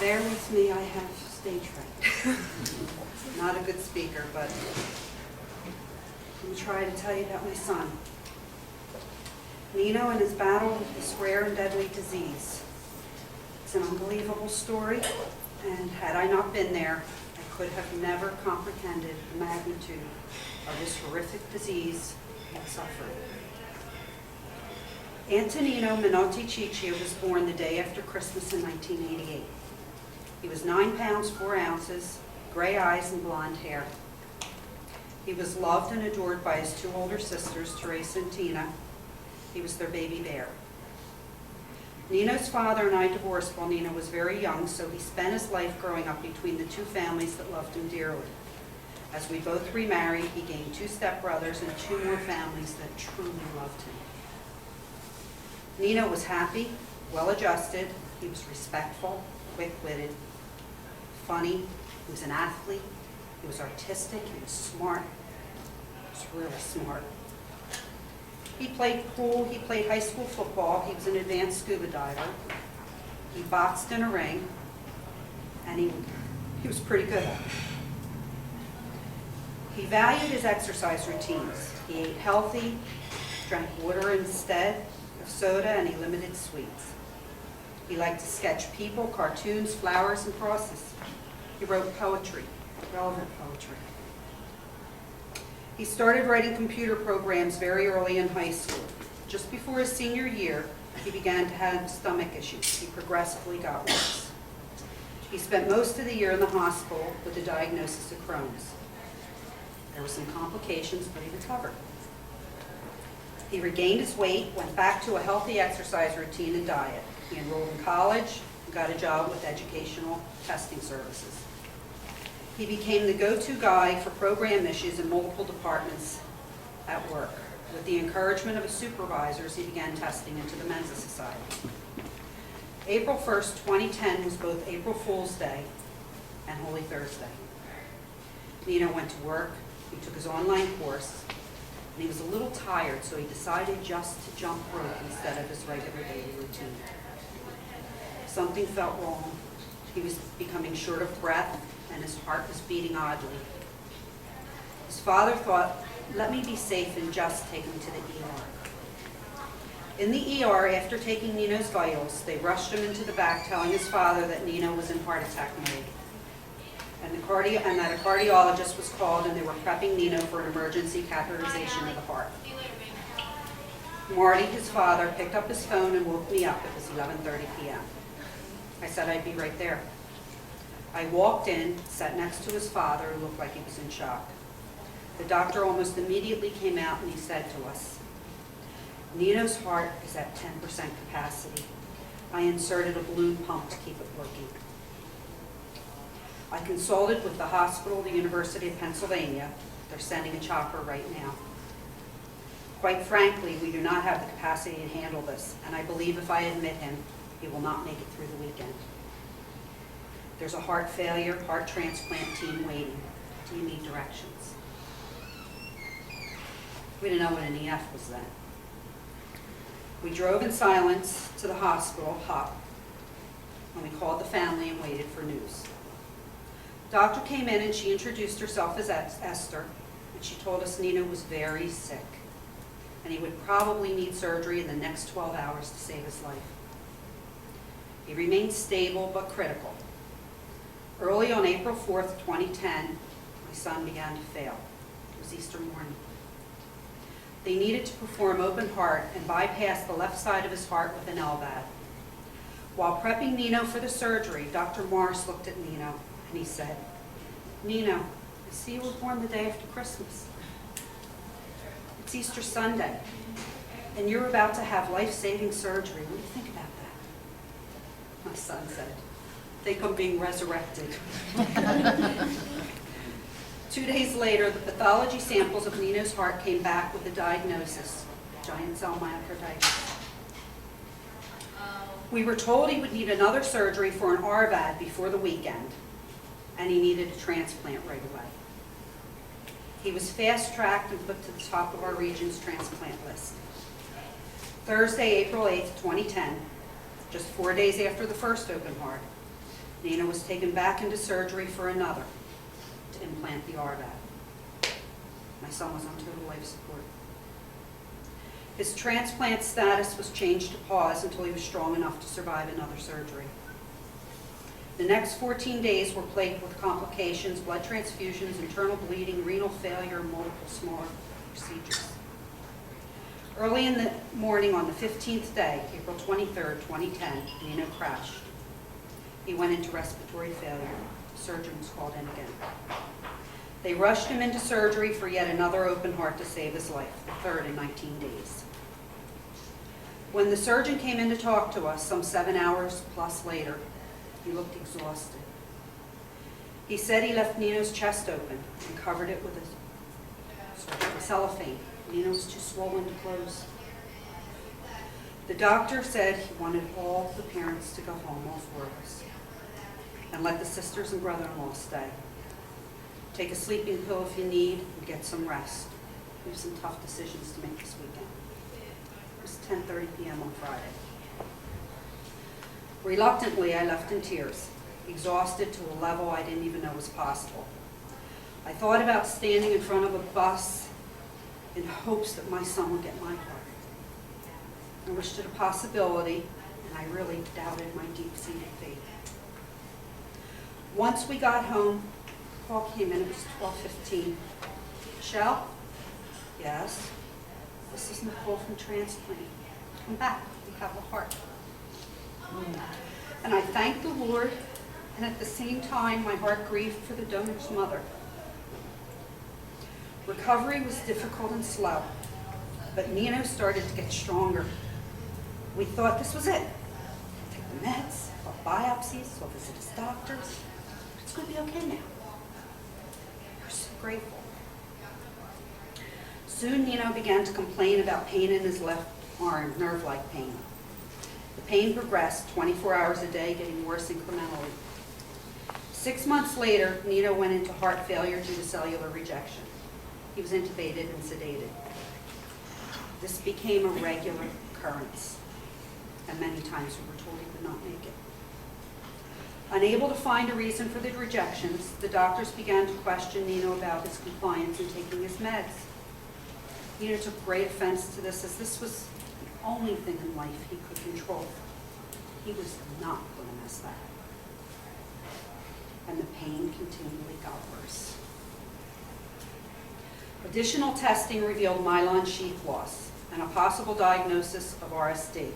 Bear with me, I have stage fright. Not a good speaker, but I'm going to try to tell you about my son. Nino and his battle with this rare and deadly disease. It's an unbelievable story, and had I not been there, I could have never comprehended the magnitude of this horrific disease and suffering. Antonino Minotti Ciccio was born the day after Christmas in 1988. He was 9 pounds 4 ounces, gray eyes and blonde hair. He was loved and adored by his 2 older sisters, Teresa and Tina. He was their baby bear. Nino's father and I divorced while Nino was very young, so he spent his life growing up between the 2 families that loved him dearly. As we both remarried, he gained 2 stepbrothers and 2 more families that truly loved him. Nino was happy, well-adjusted, he was respectful, quick-witted, funny, he was an athlete, he was artistic, he was smart, he was really smart. He played pool, he played high school football, he was an advanced scuba diver, he boxed in a ring, and he was pretty good at it. He valued his exercise routines. He ate healthy, drank water instead of soda, and he limited sweets. He liked to sketch people, cartoons, flowers, and crosses. He wrote poetry, relevant poetry. He started writing computer programs very early in high school. Just before his senior year, he began to have stomach issues. He progressively got worse. He spent most of the year in the hospital with a diagnosis of Crohn's. There were some complications, but he recovered. He regained his weight, went back to a healthy exercise routine and diet. He enrolled in college and got a job with educational testing services. He became the go-to guy for program issues in multiple departments at work. With the encouragement of his supervisors, he began testing into the Mensa Society. April 1st, 2010 was both April Fool's Day and Holy Thursday. Nino went to work, he took his online course, and he was a little tired, so he decided just to jump rope instead of his regular daily routine. Something felt wrong. He was becoming short of breath, and his heart was beating oddly. His father thought, let me be safe and just take him to the ER. In the ER, after taking Nino's vitals, they rushed him into the back, telling his father that Nino was in heart attack mode. And that a cardiologist was called, and they were prepping Nino for an emergency catheterization of the heart. Marty, his father, picked up his phone and woke me up. It was 11:30 p.m. I said I'd be right there. I walked in, sat next to his father, who looked like he was in shock. The doctor almost immediately came out and he said to us, Nino's heart is at 10% capacity. I inserted a balloon pump to keep it working. I consulted with the hospital, the University of Pennsylvania. They're sending a chopper right now. Quite frankly, we do not have the capacity to handle this, and I believe if I admit him, he will not make it through the weekend. There's a heart failure, heart transplant team waiting. Do you need directions? We didn't know what an EF was then. We drove in silence to the hospital, HOP, and we called the family and waited for news. Doctor came in and she introduced herself as Esther, and she told us Nino was very sick, and he would probably need surgery in the next 12 hours to save his life. He remained stable but critical. Early on April 4th, 2010, my son began to fail. It was Easter morning. They needed to perform open heart and bypass the left side of his heart with an LVAD. While prepping Nino for the surgery, Dr. Morris looked at Nino and he said, Nino, I see you were born the day after Christmas. It's Easter Sunday, and you're about to have life-saving surgery. What do you think about that? My son said, I think I'm being resurrected. 2 days later, the pathology samples of Nino's heart came back with a diagnosis, giant cell myocarditis. We were told he would need another surgery for an RVAD before the weekend, and he needed a transplant right away. He was fast-tracked and put to the top of our region's transplant list. Thursday, April 8th, 2010, just 4 days after the first open heart, Nino was taken back into surgery for another to implant the RVAD. My son was on total life support. His transplant status was changed to pause until he was strong enough to survive another surgery. The next 14 days were plagued with complications, blood transfusions, internal bleeding, renal failure, and multiple smaller procedures. Early in the morning on the 15th day, April 23rd, 2010, Nino crashed. He went into respiratory failure. The surgeon was called in again. They rushed him into surgery for yet another open heart to save his life, the third in 19 days. When the surgeon came in to talk to us some 7 hours plus later, he looked exhausted. He said he left Nino's chest open and covered it with a cellophane. Nino was too swollen to close. The doctor said he wanted all the parents to go home, all four of us, and let the sisters and brother-in-law stay. Take a sleeping pill if you need, and get some rest. We have some tough decisions to make this weekend. It was 10:30 p.m. on Friday. Reluctantly, I left in tears, exhausted to a level I didn't even know was possible. I thought about standing in front of a bus in hopes that my son would get my heart. I wished it a possibility, and I really doubted my deep-seated faith. Once we got home, a call came in. It was 12:15. Michelle? Yes? This is Nicole from Transplant. Come back. We have a heart. And I thanked the Lord, and at the same time, my heart grieved for the donor's mother. Recovery was difficult and slow, but Nino started to get stronger. We thought this was it. Take the meds, have biopsies, we'll visit his doctors. It's going to be okay now. We're so grateful. Soon Nino began to complain about pain in his left arm, nerve-like pain. The pain progressed 24 hours a day, getting worse incrementally. 6 months later, Nino went into heart failure due to cellular rejection. He was intubated and sedated. This became a regular occurrence, and many times we were told he could not make it. Unable to find a reason for the rejections, the doctors began to question Nino about his compliance in taking his meds. Nino took great offense to this, as this was the only thing in life he could control. He was not going to mess that up. And the pain continually got worse. Additional testing revealed myelin sheath loss and a possible diagnosis of RSD,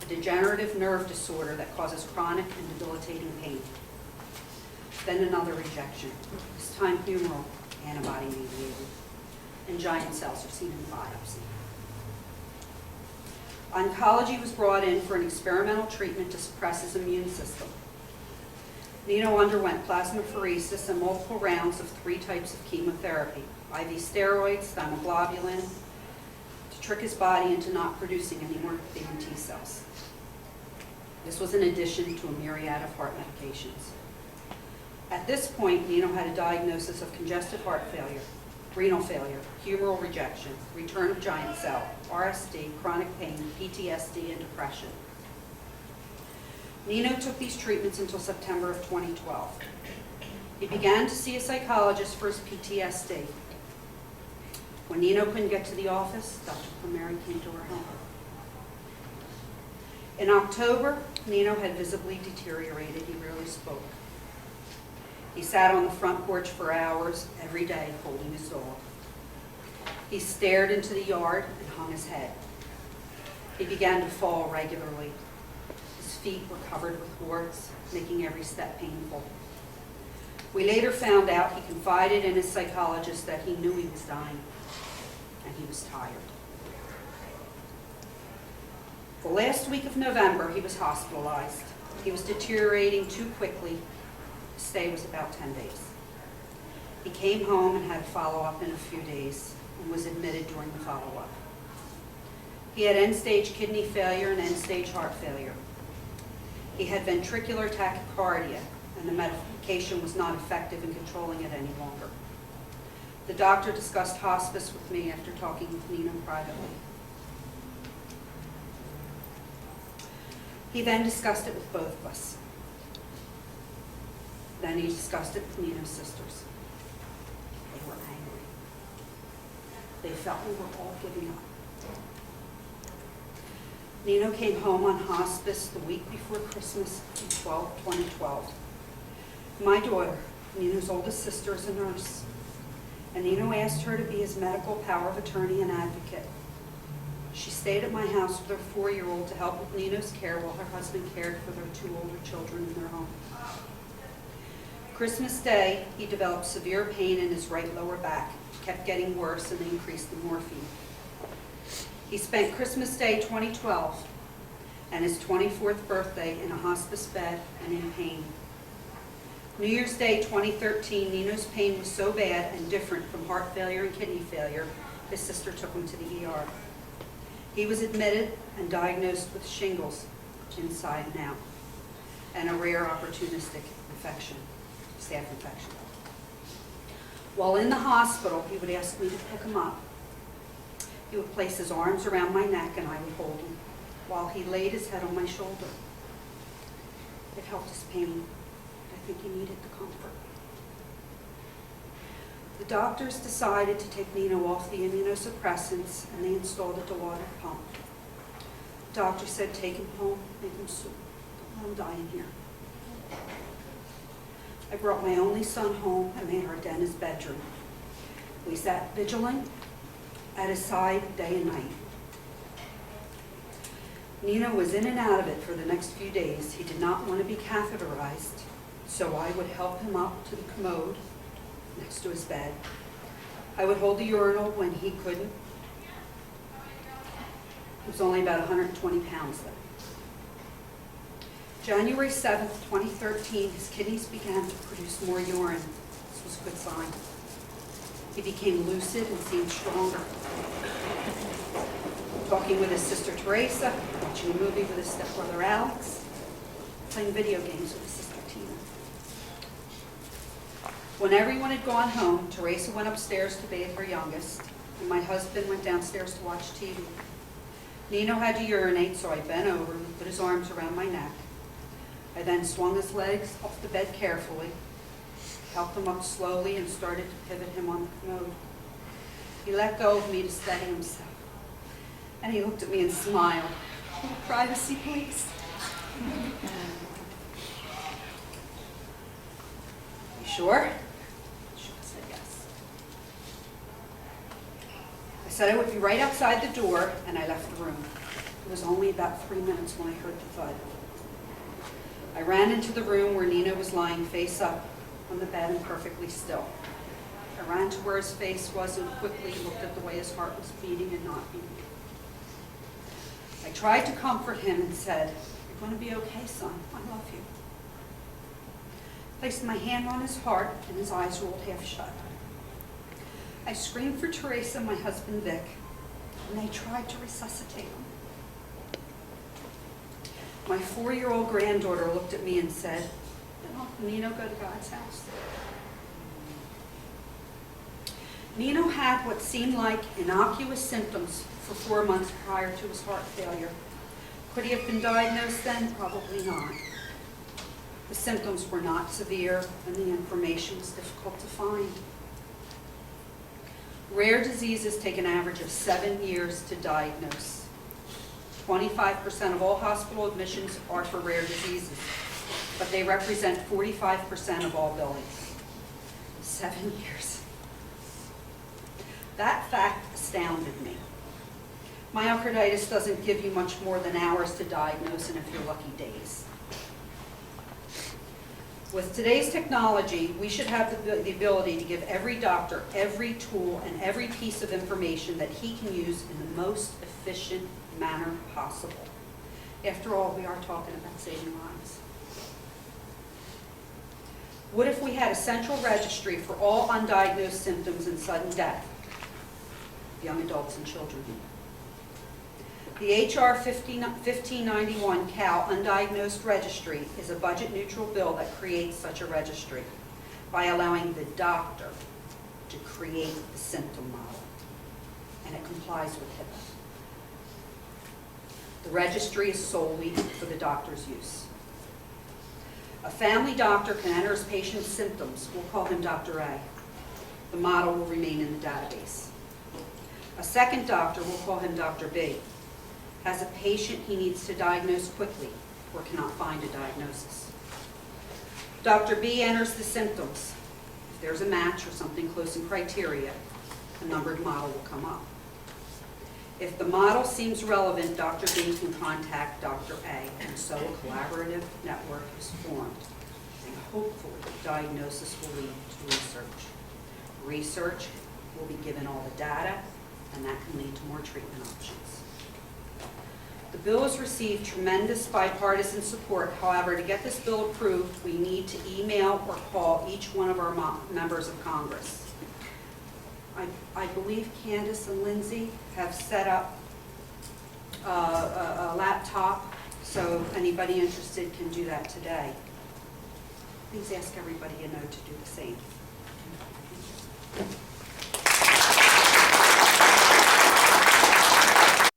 a degenerative nerve disorder that causes chronic and debilitating pain. Then another rejection, this time humoral, antibody-mediated, and giant cells are seen in the biopsy. Oncology was brought in for an experimental treatment to suppress his immune system. Nino underwent plasmapheresis and multiple rounds of 3 types of chemotherapy, IV steroids, thymoglobulin, to trick his body into not producing any more beta T cells. This was in addition to a myriad of heart medications. At this point, Nino had a diagnosis of congestive heart failure, renal failure, humoral rejection, return of giant cell, RSD, chronic pain, PTSD, and depression. Nino took these treatments until September of 2012. He began to see a psychologist for his PTSD. When Nino couldn't get to the office, Dr. Primeri came to our home. In October, Nino had visibly deteriorated. He rarely spoke. He sat on the front porch for hours every day holding his dog. He stared into the yard and hung his head. He began to fall regularly. His feet were covered with warts, making every step painful. We later found out he confided in his psychologist that he knew he was dying, and he was tired. The last week of November, he was hospitalized. He was deteriorating too quickly. His stay was about 10 days. He came home and had a follow-up in a few days and was admitted during the follow-up. He had end-stage kidney failure and end-stage heart failure. He had ventricular tachycardia, and the medication was not effective in controlling it any longer. The doctor discussed hospice with me after talking with Nino privately. He then discussed it with both of us. Then he discussed it with Nino's sisters. They were angry. They felt we were all giving up. Nino came home on hospice the week before Christmas in 2012. My daughter, Nino's oldest sister, is a nurse, and Nino asked her to be his medical power of attorney and advocate. She stayed at my house with her 4-year-old to help with Nino's care while her husband cared for their 2 older children in their home. Christmas Day, he developed severe pain in his right lower back, kept getting worse, and they increased the morphine. He spent Christmas Day 2012 and his 24th birthday in a hospice bed and in pain. New Year's Day 2013, Nino's pain was so bad and different from heart failure and kidney failure, his sister took him to the ER. He was admitted and diagnosed with shingles, inside and out, and a rare opportunistic infection, staph infection. While in the hospital, he would ask me to pick him up. He would place his arms around my neck and I would hold him while he laid his head on my shoulder. It helped his pain. I think he needed the comfort. The doctors decided to take Nino off the immunosuppressants and they installed a water pump. The doctor said, take him home, make him soup. Don't let him die in here. I brought my only son home and made our den his bedroom. We sat vigilant at his side day and night. Nino was in and out of it for the next few days. He did not want to be catheterized, so I would help him up to the commode next to his bed. I would hold the urinal when he couldn't. He was only about 120 pounds then. January 7th, 2013, his kidneys began to produce more urine. This was a good sign. He became lucid and seemed stronger. Talking with his sister Teresa, watching a movie with his stepbrother Alex, playing video games with his sister Tina. When everyone had gone home, Teresa went upstairs to bathe her youngest, and my husband went downstairs to watch TV. Nino had to urinate, so I bent over and put his arms around my neck. I then swung his legs off the bed carefully, helped him up slowly, and started to pivot him on the commode. He let go of me to steady himself, and he looked at me and smiled. "Oh, privacy, please." "You sure?" She said yes. I said I would be right outside the door, and I left the room. It was only about 3 minutes when I heard the thud. I ran into the room where Nino was lying face up on the bed and perfectly still. I ran to where his face was and quickly looked at the way his heart was beating and not beating. I tried to comfort him and said, "You're going to be okay, son. I love you." I placed my hand on his heart and his eyes rolled half shut. I screamed for Teresa and my husband Vic, and they tried to resuscitate him. My 4-year-old granddaughter looked at me and said, "Did Uncle Nino go to God's house?" Nino had what seemed like innocuous symptoms for 4 months prior to his heart failure. Could he have been diagnosed then? Probably not. The symptoms were not severe and the information was difficult to find. Rare diseases take an average of 7 years to diagnose. 25% of all hospital admissions are for rare diseases, but they represent 45% of all billings. 7 years. That fact astounded me. Myocarditis doesn't give you much more than hours to diagnose, and if you're lucky, days. With today's technology, we should have the ability to give every doctor every tool and every piece of information that he can use in the most efficient manner possible. After all, we are talking about saving lives. What if we had a central registry for all undiagnosed symptoms and sudden death of young adults and children? The HR 1591 CAL Undiagnosed Registry is a budget-neutral bill that creates such a registry by allowing the doctor to create the symptom model, and it complies with HIPAA. The registry is solely for the doctor's use. A family doctor can enter his patient's symptoms. We'll call him Dr. A. The model will remain in the database. A second doctor, we'll call him Dr. B, has a patient he needs to diagnose quickly or cannot find a diagnosis. Dr. B enters the symptoms. If there's a match or something close in criteria, a numbered model will come up. If the model seems relevant, Dr. B can contact Dr. A, and so a collaborative network is formed. And hopefully, diagnosis will lead to research. Research will be given all the data, and that can lead to more treatment options. The bill has received tremendous bipartisan support. However, to get this bill approved, we need to email or call each one of our members of Congress. I believe Candace and Lindsay have set up a laptop, so anybody interested can do that today. Please ask everybody you know to do the same.